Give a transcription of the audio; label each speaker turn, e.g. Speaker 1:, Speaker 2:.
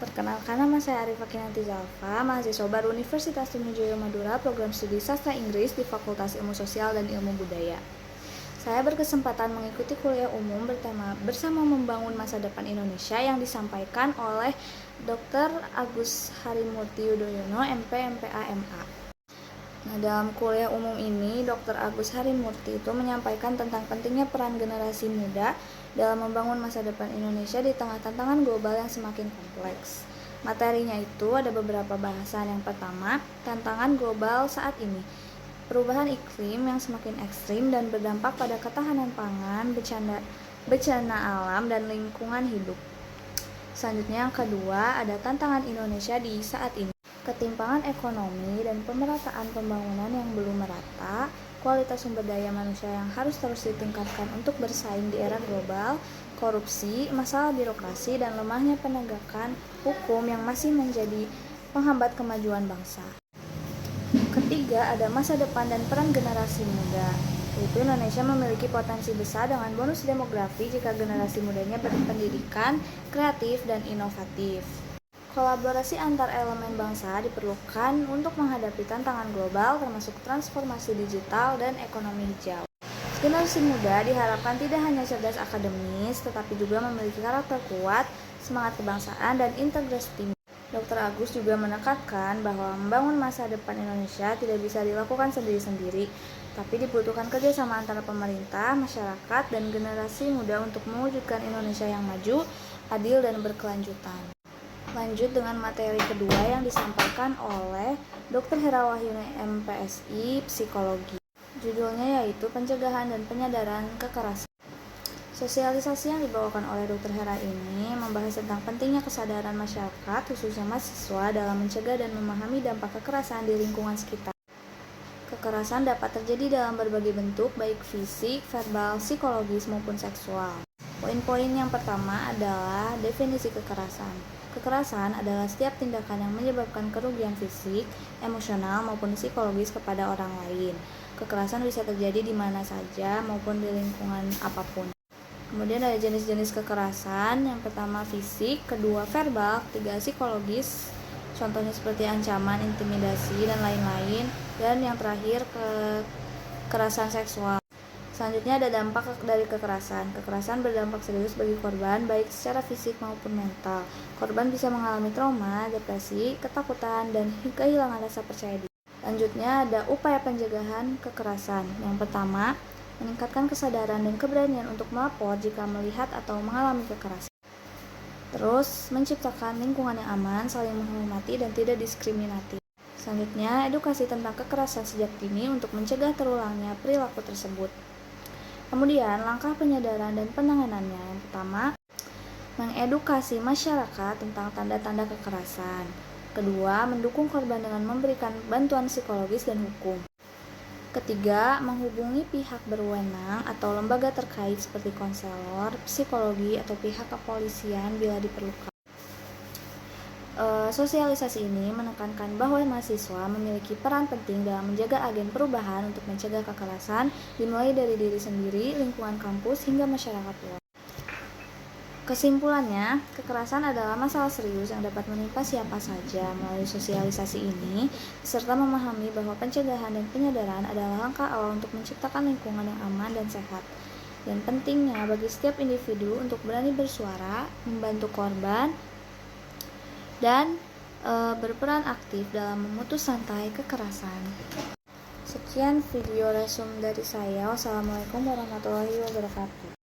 Speaker 1: Perkenalkan, nama saya Arifah Kinanti Zalfa, mahasiswa baru Universitas Trunojoyo Madura, program studi Sastra Inggris di Fakultas Ilmu Sosial dan Ilmu Budaya. Saya berkesempatan mengikuti kuliah umum bersama membangun masa depan Indonesia yang disampaikan oleh Dr. Agus Harimurti Yudhoyono, MP, MPA, MA. Nah, dalam kuliah umum ini, Dr. Agus Harimurti itu menyampaikan tentang pentingnya peran generasi muda dalam membangun masa depan Indonesia di tengah tantangan global yang semakin kompleks. Materinya itu ada beberapa bahasan. Yang pertama, tantangan global saat ini. Perubahan iklim yang semakin ekstrim dan berdampak pada ketahanan pangan, bencana alam, dan lingkungan hidup. Selanjutnya yang kedua, ada tantangan Indonesia di saat ini. Ketimpangan ekonomi dan pemerataan pembangunan yang belum merata, kualitas sumber daya manusia yang harus terus ditingkatkan untuk bersaing di era global, korupsi, masalah birokrasi, dan lemahnya penegakan hukum yang masih menjadi penghambat kemajuan bangsa. Ketiga, ada masa depan dan peran generasi muda. Yaitu Indonesia memiliki potensi besar dengan bonus demografi jika generasi mudanya berpendidikan, kreatif, dan inovatif. Kolaborasi antar elemen bangsa diperlukan untuk menghadapi tantangan global termasuk transformasi digital dan ekonomi hijau. Generasi muda diharapkan tidak hanya cerdas akademis, tetapi juga memiliki karakter kuat, semangat kebangsaan, dan integrasi tinggi. Dr. Agus juga menekankan bahwa membangun masa depan Indonesia tidak bisa dilakukan sendiri-sendiri, tapi dibutuhkan kerjasama antara pemerintah, masyarakat, dan generasi muda untuk mewujudkan Indonesia yang maju, adil, dan berkelanjutan. Lanjut dengan materi kedua yang disampaikan oleh Dr. Herawahyuni, MPSI, Psikologi. Judulnya yaitu Pencegahan dan Penyadaran Kekerasan. Sosialisasi yang dibawakan oleh Dr. Hera ini membahas tentang pentingnya kesadaran masyarakat, khususnya mahasiswa, dalam mencegah dan memahami dampak kekerasan di lingkungan sekitar. Kekerasan dapat terjadi dalam berbagai bentuk, baik fisik, verbal, psikologis, maupun seksual. Poin-poin yang pertama adalah definisi kekerasan. Kekerasan adalah setiap tindakan yang menyebabkan kerugian fisik, emosional, maupun psikologis kepada orang lain. Kekerasan bisa terjadi di mana saja maupun di lingkungan apapun. Kemudian ada jenis-jenis kekerasan. Yang pertama fisik, kedua verbal, ketiga psikologis. Contohnya seperti ancaman, intimidasi, dan lain-lain. Dan yang terakhir kekerasan seksual. Selanjutnya ada dampak dari kekerasan. Kekerasan berdampak serius bagi korban, baik secara fisik maupun mental. Korban bisa mengalami trauma, depresi, ketakutan, dan kehilangan rasa percaya diri. Selanjutnya ada upaya pencegahan kekerasan. Yang pertama, meningkatkan kesadaran dan keberanian untuk melapor jika melihat atau mengalami kekerasan. Terus, menciptakan lingkungan yang aman, saling menghormati, dan tidak diskriminatif. Selanjutnya, edukasi tentang kekerasan sejak dini untuk mencegah terulangnya perilaku tersebut. Kemudian, langkah penyadaran dan penanganannya. Yang pertama, mengedukasi masyarakat tentang tanda-tanda kekerasan. Kedua, mendukung korban dengan memberikan bantuan psikologis dan hukum. Ketiga, menghubungi pihak berwenang atau lembaga terkait seperti konselor, psikologi, atau pihak kepolisian bila diperlukan. Sosialisasi ini menekankan bahwa mahasiswa memiliki peran penting dalam menjaga agen perubahan untuk mencegah kekerasan, dimulai dari diri sendiri, lingkungan kampus, hingga masyarakat luas. Kesimpulannya, kekerasan adalah masalah serius yang dapat menimpa siapa saja. Melalui sosialisasi ini, serta memahami bahwa pencegahan dan penyadaran adalah langkah awal untuk menciptakan lingkungan yang aman dan sehat. Dan pentingnya bagi setiap individu untuk berani bersuara, membantu korban, dan berperan aktif dalam memutus rantai kekerasan. Sekian video resume dari saya. Wassalamualaikum warahmatullahi wabarakatuh.